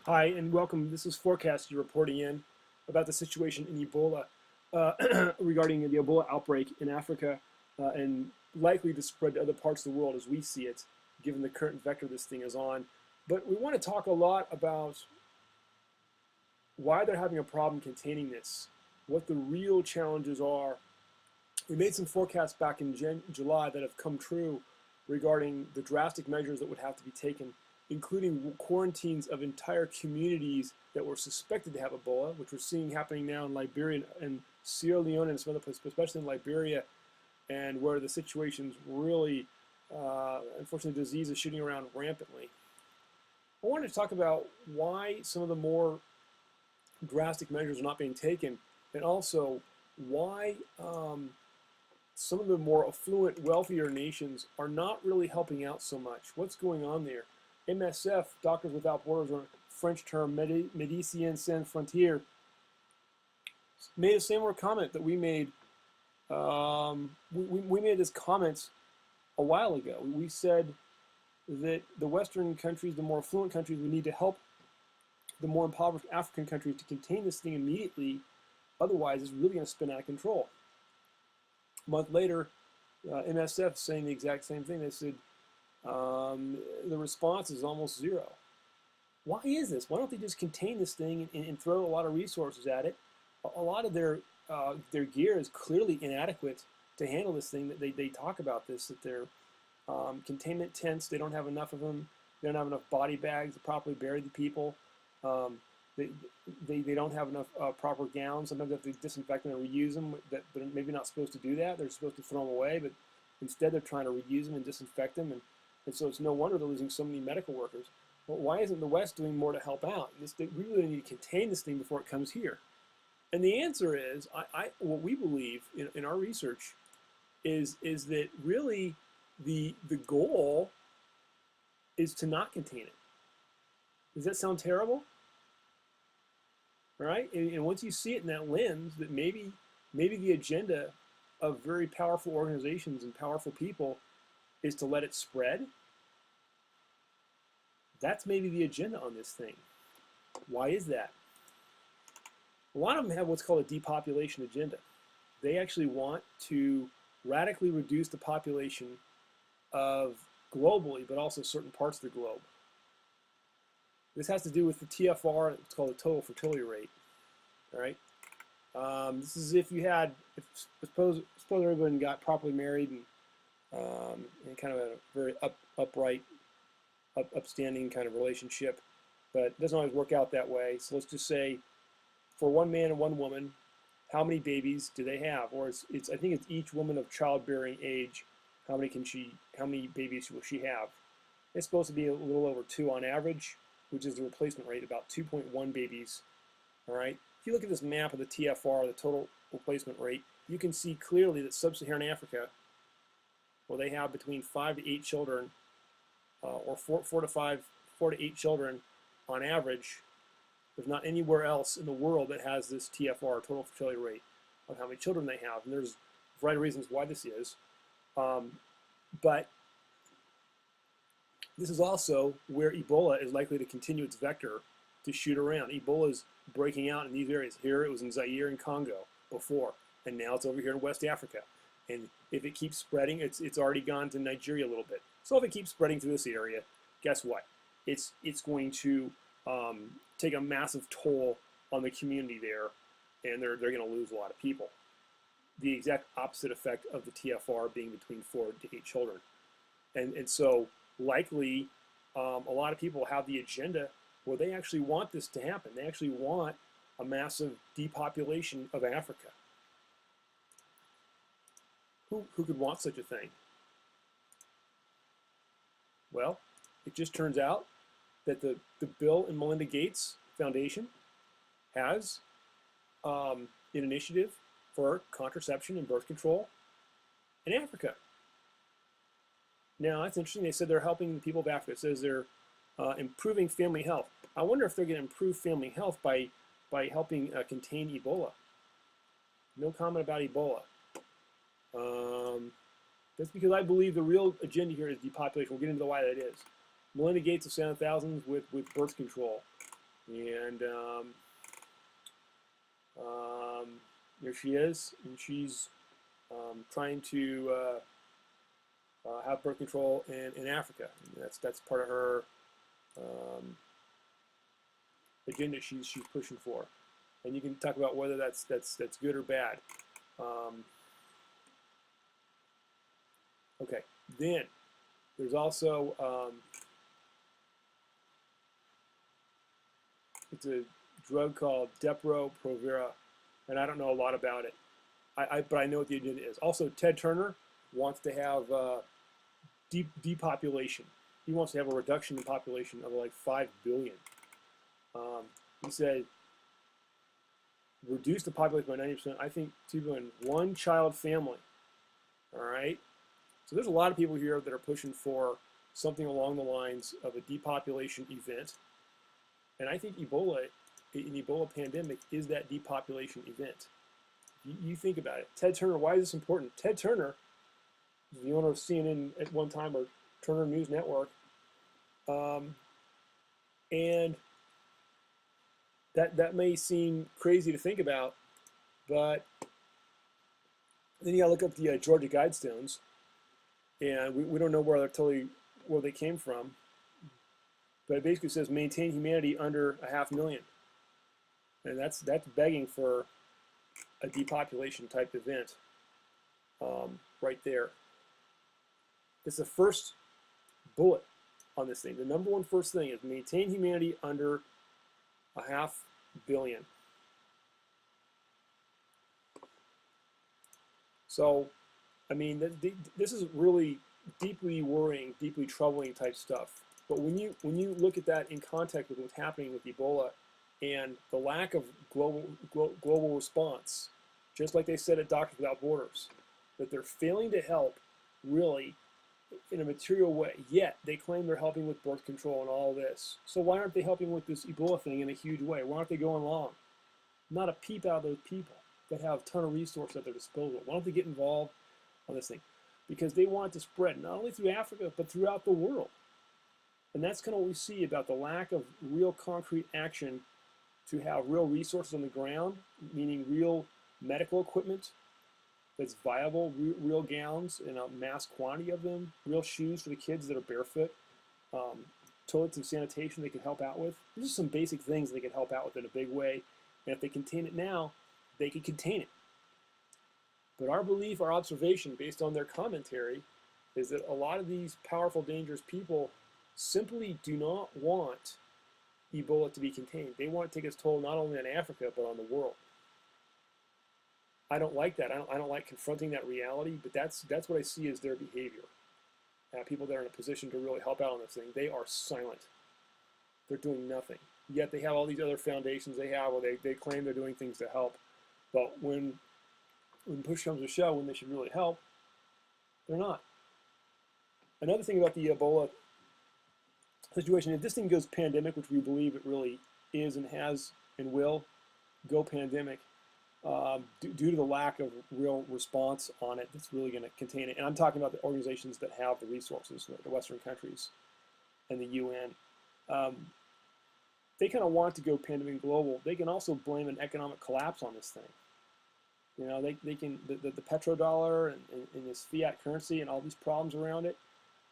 Hi, and welcome. This is Forecast. You're reporting in about the situation in Ebola regarding the Ebola outbreak in Africa and likely to spread to other parts of the world as we see it, given the current vector this thing is on. But we want to talk a lot about why they're having a problem containing this, what the real challenges are. We made some forecasts back in July that have come true regarding the drastic measures that would have to be taken, including quarantines of entire communities that were suspected to have Ebola, which we're seeing happening now in Liberia and Sierra Leone and some other places, especially in Liberia, and where the situation's really, unfortunately, disease is shooting around rampantly. I wanted to talk about why some of the more drastic measures are not being taken, and also why some of the more affluent, wealthier nations are not really helping out so much. What's going on there? MSF, Doctors Without Borders, or French term Médecins Sans Frontières, made a similar comment that we made. We made this comment a while ago. We said that the Western countries, the more affluent countries, we need to help the more impoverished African countries to contain this thing immediately. Otherwise, it's really going to spin out of control. A month later, MSF saying the exact same thing. They said the response is almost zero. Why is this? Why don't they just contain this thing and throw a lot of resources at it? A lot of their gear is clearly inadequate to handle this thing. That they talk about this, that their containment tents, they don't have enough of them. They don't have enough body bags to properly bury the people. Um, they don't have enough proper gowns. Sometimes they have to disinfect them and reuse them. That they're maybe not supposed to do that. They're supposed to throw them away, but instead they're trying to reuse them and disinfect them. And so it's no wonder they're losing so many medical workers. Well, why isn't the West doing more to help out? We really need to contain this thing before it comes here. And the answer is, what we believe in our research is that really the goal is to not contain it. Does that sound terrible? Right? And once you see it in that lens, that maybe the agenda of very powerful organizations and powerful people is to let it spread. That's maybe the agenda on this thing. Why is that? A lot of them have what's called a depopulation agenda. They actually want to radically reduce the population of globally, but also certain parts of the globe. This has to do with the TFR, it's called the total fertility rate. All right. This is if you had, suppose everyone got properly married and kind of a very upright, upstanding kind of relationship, but it doesn't always work out that way. So let's just say, for one man and one woman, how many babies do they have? Or it's I think it's each woman of childbearing age. How many babies will she have? It's supposed to be a little over 2 on average, which is the replacement rate, about 2.1 babies. All right. If you look at this map of the TFR, the total replacement rate, you can see clearly that sub-Saharan Africa, well, they have between 5 to 8 children, or 4 to 8 children on average. There's not anywhere else in the world that has this TFR, total fertility rate, of how many children they have. And there's a variety of reasons why this is. But this is also where Ebola is likely to continue its vector to shoot around. Ebola is breaking out in these areas. Here it was in Zaire and Congo before, and now it's over here in West Africa. And if it keeps spreading, it's already gone to Nigeria a little bit. So if it keeps spreading through this area, guess what? It's going to take a massive toll on the community there, and they're going to lose a lot of people. The exact opposite effect of the TFR being between 4 to 8 children. And so likely a lot of people have the agenda where they actually want this to happen. They actually want a massive depopulation of Africa. Who could want such a thing? Well, it just turns out that the Bill and Melinda Gates Foundation has an initiative for contraception and birth control in Africa. Now, that's interesting. They said they're helping the people of Africa. It says they're improving family health. I wonder if they're going to improve family health by helping contain Ebola. No comment about Ebola. That's because I believe the real agenda here is depopulation. We'll get into why that is. Melinda Gates will send thousands with birth control. And here she is, and she's trying to have birth control in Africa. And that's part of her agenda she's pushing for. And you can talk about whether that's good or bad. Okay, then there's also it's a drug called Depo-Provera, and I don't know a lot about it. But I know what the agenda is. Also, Ted Turner wants to have depopulation. He wants to have a reduction in population of like 5 billion. He said, reduce the population by 90%. I think 2 billion, one-child family. All right. So there's a lot of people here that are pushing for something along the lines of a depopulation event. And I think Ebola, an Ebola pandemic, is that depopulation event. You think about it. Ted Turner, why is this important? Ted Turner, the owner of CNN at one time, or Turner News Network, and that may seem crazy to think about, but then you gotta look up the Georgia Guidestones, and we don't know where they came from, but it basically says maintain humanity under 500,000, and that's begging for a depopulation type event right there. It's the first bullet on this thing. The number one first thing is maintain humanity under 500 million. So, I mean, this is really deeply worrying, deeply troubling type stuff. But when you look at that in context with what's happening with Ebola and the lack of global response, just like they said at Doctors Without Borders, that they're failing to help really in a material way, yet they claim they're helping with birth control and all this. So why aren't they helping with this Ebola thing in a huge way? Why aren't they going along? Not a peep out of those people that have a ton of resources at their disposal. Why don't they get involved on this thing? Because they want it to spread not only through Africa, but throughout the world. And that's kind of what we see about the lack of real concrete action to have real resources on the ground, meaning real medical equipment that's viable, real gowns in a mass quantity of them, real shoes for the kids that are barefoot, toilets and sanitation they could help out with. These are some basic things they could help out with in a big way. And if they contain it now, they could contain it. But our belief, our observation, based on their commentary, is that a lot of these powerful, dangerous people simply do not want Ebola to be contained. They want to take its toll not only on Africa, but on the world. I don't like that. I don't like confronting that reality, but that's what I see as their behavior. People that are in a position to really help out on this thing, they are silent. They're doing nothing. Yet they have all these other foundations they have where they claim they're doing things to help. But when push comes to shove, when they should really help, they're not. Another thing about the Ebola situation, if this thing goes pandemic, which we believe it really is and has and will go pandemic, due to the lack of real response on it, that's really going to contain it. And I'm talking about the organizations that have the resources, the Western countries and the UN. They kind of want to go pandemic global. They can also blame an economic collapse on this thing. You know, they can, the petrodollar and this fiat currency and all these problems around it,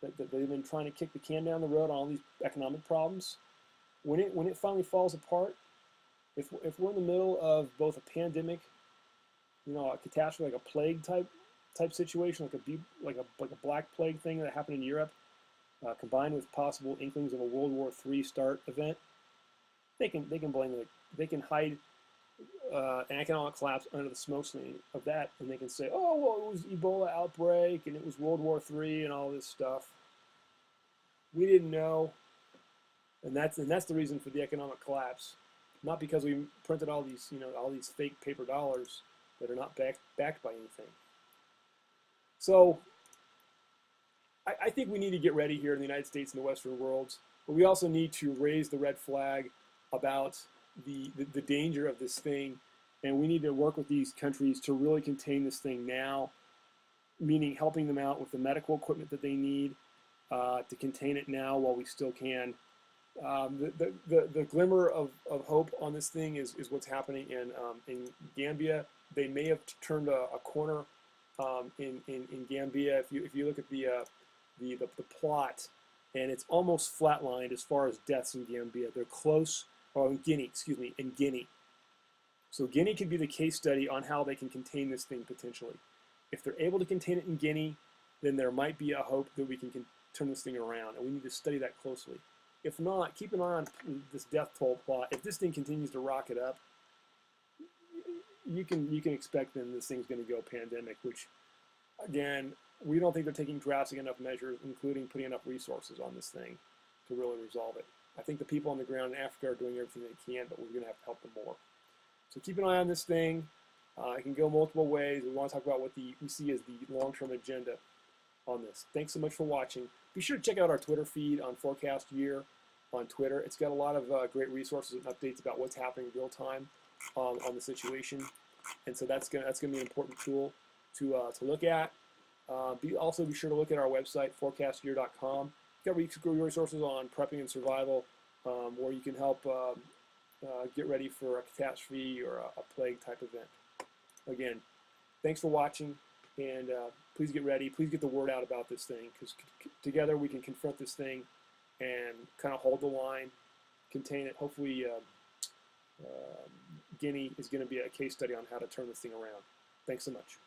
that they've been trying to kick the can down the road on all these economic problems. When it finally falls apart, if we're in the middle of both a pandemic, you know, a catastrophe like a plague type situation, like a black plague thing that happened in Europe, combined with possible inklings of a World War III start event, they can blame it. They can hide an economic collapse under the smoke screen of that, and they can say, oh, well, it was Ebola outbreak and it was World War III and all this stuff. We didn't know, and that's the reason for the economic collapse. Not because we printed all these, you know, all these fake paper dollars that are not backed by anything. So I think we need to get ready here in the United States and the Western world, but we also need to raise the red flag about the danger of this thing, and we need to work with these countries to really contain this thing now, meaning helping them out with the medical equipment that they need to contain it now while we still can, The glimmer of hope on this thing is what's happening in Gambia. They may have turned a corner in Gambia. If you look at the plot, and it's almost flatlined as far as deaths in Gambia. They're close. Oh, in Guinea, excuse me, in Guinea. So Guinea could be the case study on how they can contain this thing potentially. If they're able to contain it in Guinea, then there might be a hope that we can turn this thing around, and we need to study that closely. If not, keep an eye on this death toll plot. If this thing continues to rocket up, you can expect then this thing's going to go pandemic, which, again, we don't think they're taking drastic enough measures, including putting enough resources on this thing to really resolve it. I think the people on the ground in Africa are doing everything they can, but we're going to have to help them more. So keep an eye on this thing. It can go multiple ways. We want to talk about what we see as the long-term agenda on this. Thanks so much for watching. Be sure to check out our Twitter feed on Forecast Year on Twitter. It's got a lot of great resources and updates about what's happening real time on the situation, and so that's gonna be an important tool to look at. Also be sure to look at our website, forecastyear.com. We've got resources on prepping and survival, where you can help get ready for a catastrophe or a plague type event. Again, thanks for watching, and please get ready. Please get the word out about this thing, because together we can confront this thing and kind of hold the line, contain it. Hopefully Guinea is going to be a case study on how to turn this thing around. Thanks so much.